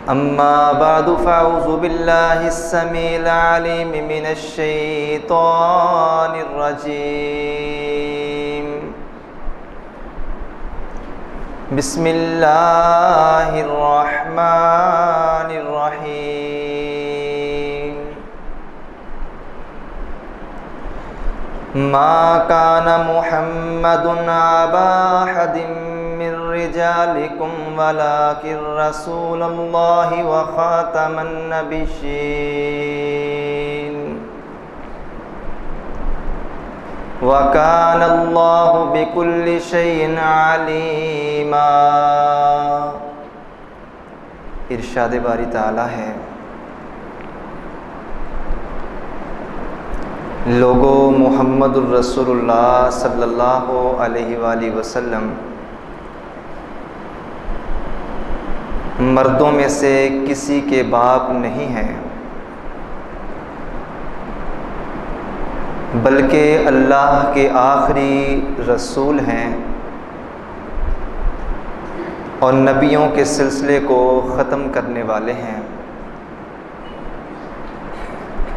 أما بعد فأعوذ بالله السميع العليم من الشيطان الرجيم. بسم الله الرحمن الرحيم. ما كان محمد أبا أحد من رجالكم ولكن رسول الله وخاتم النبيين وكان الله بكل شيء عليما. ارشاد باری تعالی ہے، لوگو محمد الرسول اللہ صلی اللہ علیہ وآلہ وسلم مردوں میں سے کسی کے باپ نہیں ہیں، بلکہ اللہ کے آخری رسول ہیں اور نبیوں کے سلسلے کو ختم کرنے والے ہیں،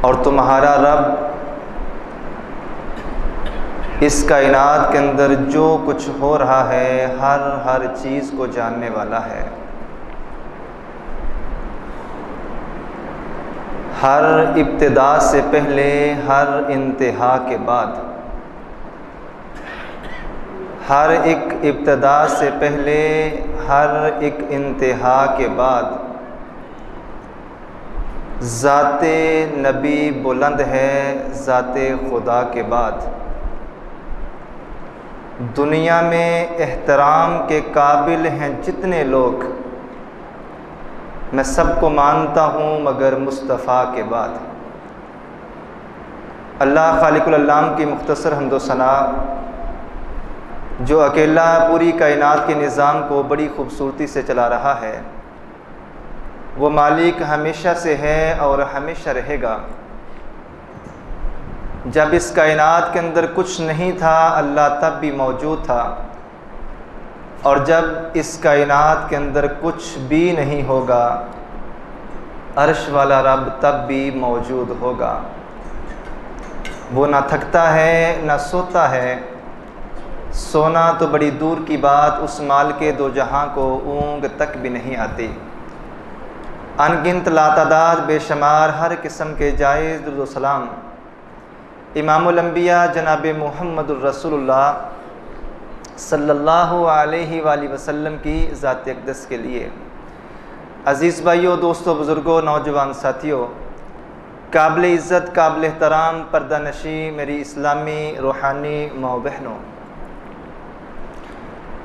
اور تمہارا رب اس کائنات کے اندر جو کچھ ہو رہا ہے ہر چیز کو جاننے والا ہے. ہر ابتدا سے پہلے، ہر انتہا کے بعد، ہر ایک ابتدا سے پہلے، ہر ایک انتہا کے بعد ذات نبی بلند ہے. ذات خدا کے بعد دنیا میں احترام کے قابل ہیں جتنے لوگ، میں سب کو مانتا ہوں مگر مصطفیٰ کے بعد. اللہ خالق العالم کی مختصر حمد و ثنا، جو اکیلا پوری کائنات کے نظام کو بڑی خوبصورتی سے چلا رہا ہے، وہ مالک ہمیشہ سے ہے اور ہمیشہ رہے گا. جب اس کائنات کے اندر کچھ نہیں تھا اللہ تب بھی موجود تھا، اور جب اس کائنات کے اندر کچھ بھی نہیں ہوگا عرش والا رب تب بھی موجود ہوگا. وہ نہ تھکتا ہے نہ سوتا ہے، سونا تو بڑی دور کی بات، اس مال کے دو جہاں کو اونگ تک بھی نہیں آتی. ان گنت لاتعداد بے شمار ہر قسم کے جائز درود و سلام امام الانبیاء جناب محمد الرسول اللہ صلی اللہ علیہ وآلہ وسلم کی ذات اقدس کے لیے. عزیز بھائیوں، دوستوں، بزرگوں، نوجوان ساتھیوں، قابل عزت، قابل احترام پردہ نشی میری اسلامی روحانی ماؤں بہنوں،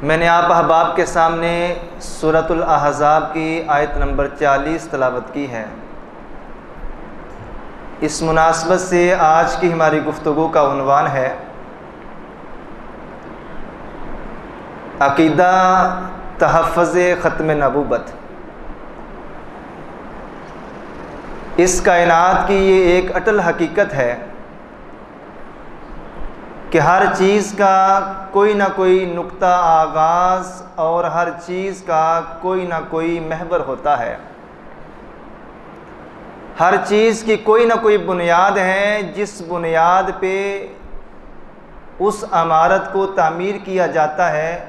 میں نے آپ احباب کے سامنے سورۃ الاحزاب کی آیت نمبر 40 تلاوت کی ہے. اس مناسبت سے آج کی ہماری گفتگو کا عنوان ہے عقیدہ تحفظ ختم نبوت. اس کائنات کی یہ ایک اٹل حقیقت ہے کہ ہر چیز کا کوئی نہ کوئی نقطہ آغاز اور ہر چیز کا کوئی نہ کوئی محور ہوتا ہے. ہر چیز کی کوئی نہ کوئی بنیاد ہے جس بنیاد پہ اس عمارت کو تعمیر کیا جاتا ہے،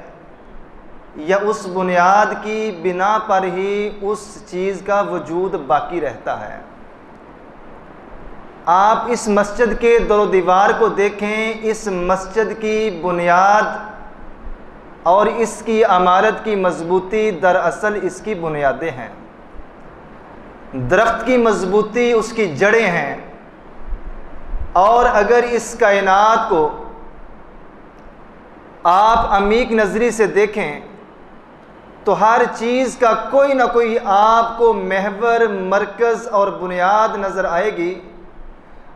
یا اس بنیاد کی بنا پر ہی اس چیز کا وجود باقی رہتا ہے. آپ اس مسجد کے در و دیوار کو دیکھیں، اس مسجد کی بنیاد اور اس کی عمارت کی مضبوطی دراصل اس کی بنیادیں ہیں. درخت کی مضبوطی اس کی جڑیں ہیں، اور اگر اس کائنات کو آپ عمیق نظری سے دیکھیں تو ہر چیز کا کوئی نہ کوئی آپ کو محور، مرکز اور بنیاد نظر آئے گی.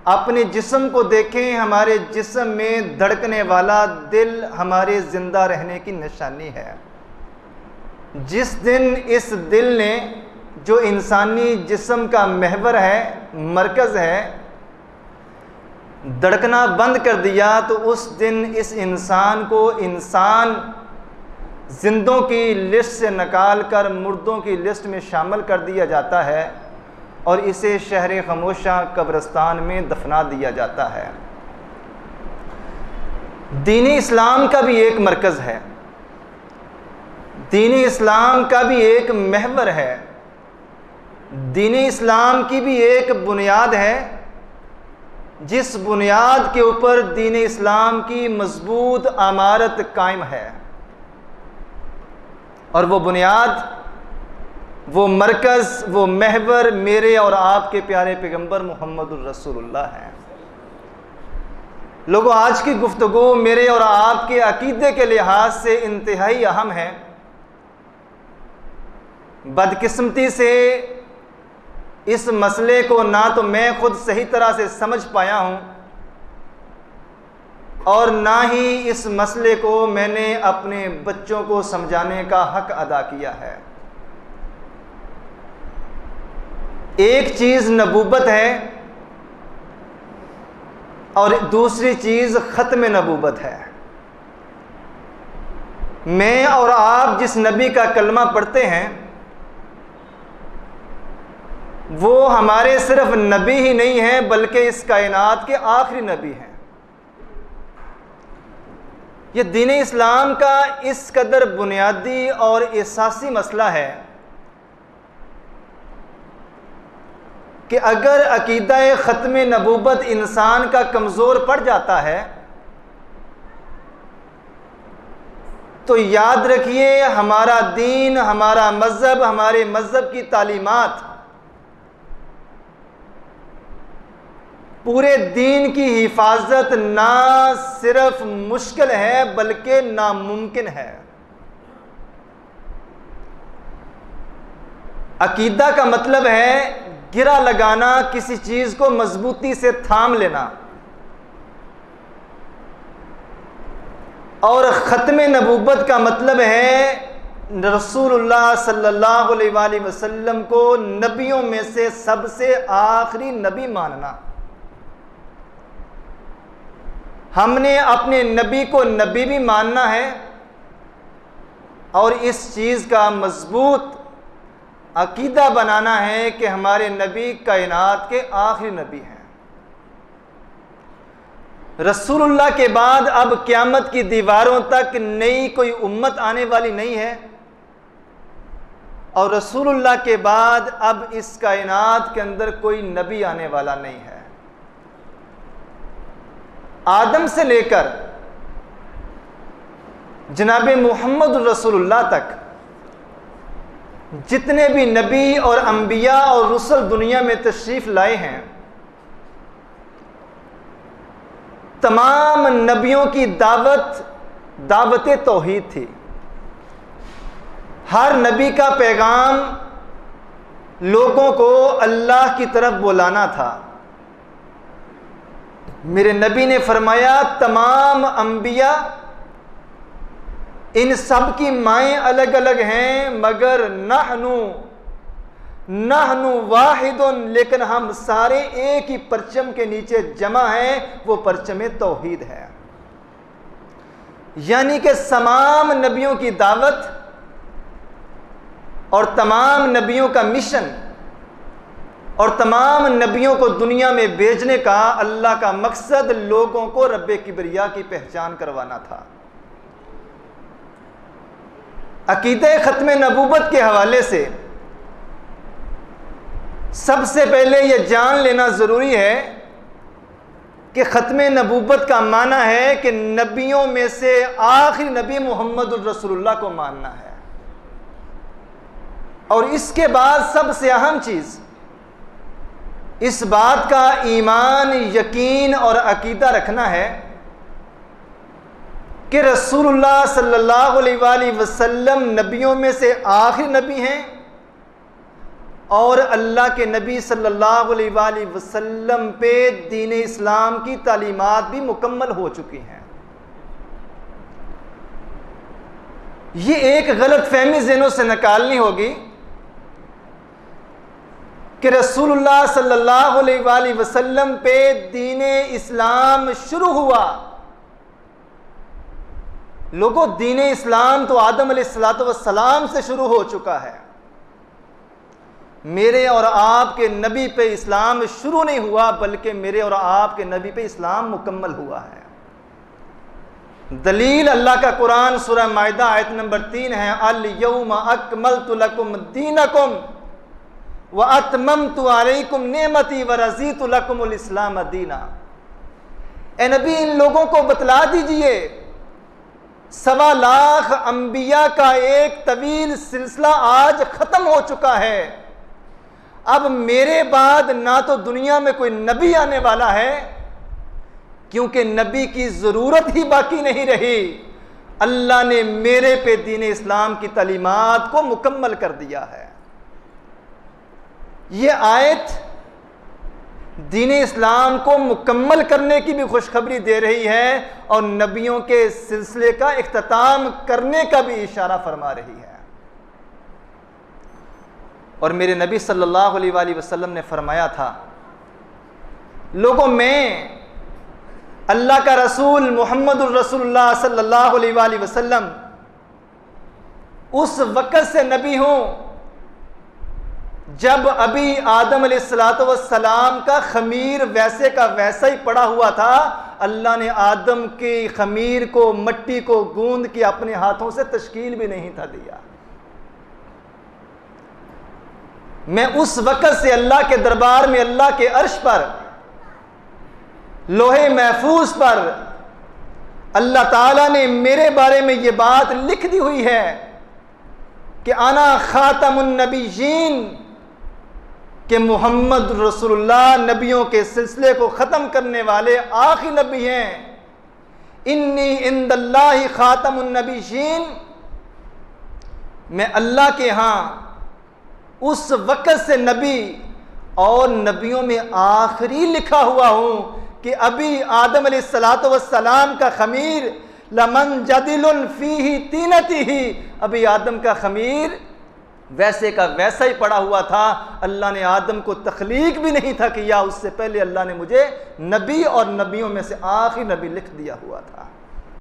اپنے جسم کو دیکھیں، ہمارے جسم میں دھڑکنے والا دل ہمارے زندہ رہنے کی نشانی ہے. جس دن اس دل نے، جو انسانی جسم کا محور ہے، مرکز ہے، دھڑکنا بند کر دیا تو اس دن اس انسان کو انسان زندوں کی لسٹ سے نکال کر مردوں کی لسٹ میں شامل کر دیا جاتا ہے اور اسے شہر خاموشہ قبرستان میں دفنا دیا جاتا ہے۔ دین اسلام کا بھی ایک مرکز ہے، دین اسلام کا بھی ایک محور ہے، دین اسلام کی بھی ایک بنیاد ہے جس بنیاد کے اوپر دین اسلام کی مضبوط عمارت قائم ہے، اور وہ بنیاد، وہ مرکز، وہ محور میرے اور آپ کے پیارے پیغمبر محمد الرسول اللہ ہے۔ لوگوں، آج کی گفتگو میرے اور آپ کے عقیدے کے لحاظ سے انتہائی اہم ہے۔ بدقسمتی سے اس مسئلے کو نہ تو میں خود صحیح طرح سے سمجھ پایا ہوں اور نہ ہی اس مسئلے کو میں نے اپنے بچوں کو سمجھانے کا حق ادا کیا ہے۔ ایک چیز نبوت ہے اور دوسری چیز ختم نبوت ہے۔ میں اور آپ جس نبی کا کلمہ پڑھتے ہیں وہ ہمارے صرف نبی ہی نہیں ہیں بلکہ اس کائنات کے آخری نبی ہیں۔ یہ دین اسلام کا اس قدر بنیادی اور اساسی مسئلہ ہے کہ اگر عقیدہ ختم نبوت انسان کا کمزور پڑ جاتا ہے تو یاد رکھیے ہمارا دین، ہمارا مذہب، ہمارے مذہب کی تعلیمات پورے دین کی حفاظت نہ صرف مشکل ہے بلکہ ناممکن ہے۔ عقیدہ کا مطلب ہے گرہ لگانا، کسی چیز کو مضبوطی سے تھام لینا، اور ختم نبوت کا مطلب ہے رسول اللہ صلی اللہ علیہ وآلہ وسلم کو نبیوں میں سے سب سے آخری نبی ماننا۔ ہم نے اپنے نبی کو نبی بھی ماننا ہے اور اس چیز کا مضبوط عقیدہ بنانا ہے کہ ہمارے نبی کائنات کے آخری نبی ہیں۔ رسول اللہ کے بعد اب قیامت کی دیواروں تک نئی کوئی امت آنے والی نہیں ہے، اور رسول اللہ کے بعد اب اس کائنات کے اندر کوئی نبی آنے والا نہیں ہے۔ آدم سے لے کر جناب محمد رسول اللہ تک جتنے بھی نبی اور انبیاء اور رسل دنیا میں تشریف لائے ہیں، تمام نبیوں کی دعوت توحید تھی۔ ہر نبی کا پیغام لوگوں کو اللہ کی طرف بلانا تھا۔ میرے نبی نے فرمایا تمام انبیاء، ان سب کی مائیں الگ الگ ہیں مگر نحن واحد، لیکن ہم سارے ایک ہی پرچم کے نیچے جمع ہیں، وہ پرچم توحید ہے۔ یعنی کہ تمام نبیوں کی دعوت اور تمام نبیوں کا مشن اور تمام نبیوں کو دنیا میں بھیجنے کا اللہ کا مقصد لوگوں کو رب کبریا کی پہچان کروانا تھا۔ عقیدہ ختم نبوت کے حوالے سے سب سے پہلے یہ جان لینا ضروری ہے کہ ختم نبوت کا معنی ہے کہ نبیوں میں سے آخری نبی محمد الرسول اللہ کو ماننا ہے، اور اس کے بعد سب سے اہم چیز اس بات کا ایمان، یقین اور عقیدہ رکھنا ہے کہ رسول اللہ صلی اللہ علیہ وآلہ وسلم نبیوں میں سے آخری نبی ہیں اور اللہ کے نبی صلی اللہ علیہ وآلہ وسلم پہ دین اسلام کی تعلیمات بھی مکمل ہو چکی ہیں۔ یہ ایک غلط فہمی ذہنوں سے نکالنی ہوگی کہ رسول اللہ صلی اللہ علیہ وآلہ وسلم پہ دین اسلام شروع ہوا لوگوں دین اسلام تو آدم علیہ السلام سے شروع ہو چکا ہے، میرے اور آپ کے نبی پہ اسلام شروع نہیں ہوا بلکہ میرے اور آپ کے نبی پہ اسلام مکمل ہوا ہے۔ دلیل اللہ کا قرآن سورہ مائدہ آیت نمبر 3 ہے، الیوم اکملت لکم دینکم واتممت علیکم نعمتی ورضیت لکم الاسلام دینا۔ اے نبی ان لوگوں کو بتلا دیجئے 1.25 لاکھ انبیاء کا ایک طویل سلسلہ آج ختم ہو چکا ہے، اب میرے بعد نہ تو دنیا میں کوئی نبی آنے والا ہے، کیونکہ نبی کی ضرورت ہی باقی نہیں رہی، اللہ نے میرے پہ دین اسلام کی تعلیمات کو مکمل کر دیا ہے۔ یہ آیت دین اسلام کو مکمل کرنے کی بھی خوشخبری دے رہی ہے اور نبیوں کے سلسلے کا اختتام کرنے کا بھی اشارہ فرما رہی ہے۔ اور میرے نبی صلی اللہ علیہ وآلہ وسلم نے فرمایا تھا، لوگوں میں اللہ کا رسول محمد الرسول اللہ صلی اللہ علیہ وآلہ وسلم اس وقت سے نبی ہوں جب ابھی آدم علیہ السلام کا خمیر ویسے کا ویسا ہی پڑا ہوا تھا، اللہ نے آدم کی خمیر کو، مٹی کو گوند کے اپنے ہاتھوں سے تشکیل بھی نہیں تھا دیا۔ میں اس وقت سے اللہ کے دربار میں، اللہ کے عرش پر، لوہے محفوظ پر اللہ تعالیٰ نے میرے بارے میں یہ بات لکھ دی ہوئی ہے کہ انا خاتم النبیین، کہ محمد رسول اللہ نبیوں کے سلسلے کو ختم کرنے والے آخری نبی ہیں۔ انی عند اللہ خاتم النبیین، میں اللہ کے ہاں اس وقت سے نبی اور نبیوں میں آخری لکھا ہوا ہوں کہ ابھی آدم علیہ السلام کا خمیر لمن جدل فیہ طینتہ، ابھی آدم کا خمیر ویسے کا ویسا ہی پڑا ہوا تھا، اللہ نے آدم کو تخلیق بھی نہیں تھا کیا، اس سے پہلے اللہ نے مجھے نبی اور نبیوں میں سے آخری نبی لکھ دیا ہوا تھا۔